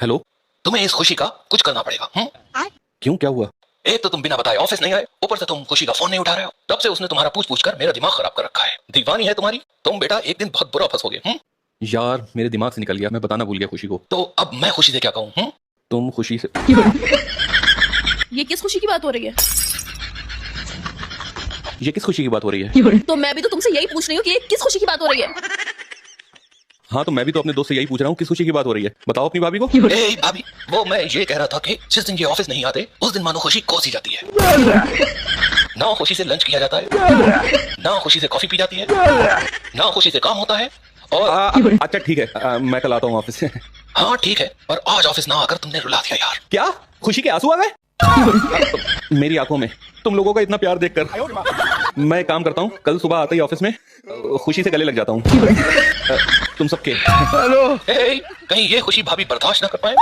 Hello. तुम्हें इस खुशी का कुछ करना पड़ेगा। क्यों, क्या हुआ? एक तो तुम बिना बताए ऑफिस नहीं आए, ऊपर से तुम खुशी का फोन नहीं उठा रहे हो। तब से उसने तुम्हारा पूछ पूछ कर मेरा दिमाग खराब कर रखा है। दीवानी है तुम्हारी। तुम बेटा एक दिन बहुत बुरा फंसोगे। यार मेरे दिमाग से निकल गया, मैं बताना भूल गया खुशी को। तो अब मैं खुशी से क्या कहूँ? तुम खुशी से ये किस खुशी की बात हो रही है? ये किस खुशी की बात हो रही है? तो मैं भी तो तुमसे यही पूछ रही हूँ कि ये किस खुशी की बात हो रही है? हाँ तो मैं भी तो अपने दोस्त से यही पूछ रहा हूँ किस खुशी की बात हो रही है। बताओ अपनी भाभी को। ए भाभी, वो मैं ये कह रहा था कि जिस दिन ये ऑफिस नहीं आते उस दिन मानो खुशी कोसी जाती है। ना खुशी से लंच किया जाता है, ना खुशी से कॉफी पी जाती है, ना खुशी से काम होता है। और अच्छा ठीक है, मैं कल आता हूँ ऑफिस से। हाँ ठीक है, पर आज ऑफिस ना आकर तुमने रुला दिया यार। क्या खुशी के आंसू आ गए मेरी आंखों में तुम लोगों का इतना प्यार देखकर? मैं एक काम करता हूँ, कल सुबह आते ही ऑफिस में खुशी से गले लग जाता हूँ तुम सबके। कहीं ये खुशी भाभी बर्दाश्त ना कर पाए।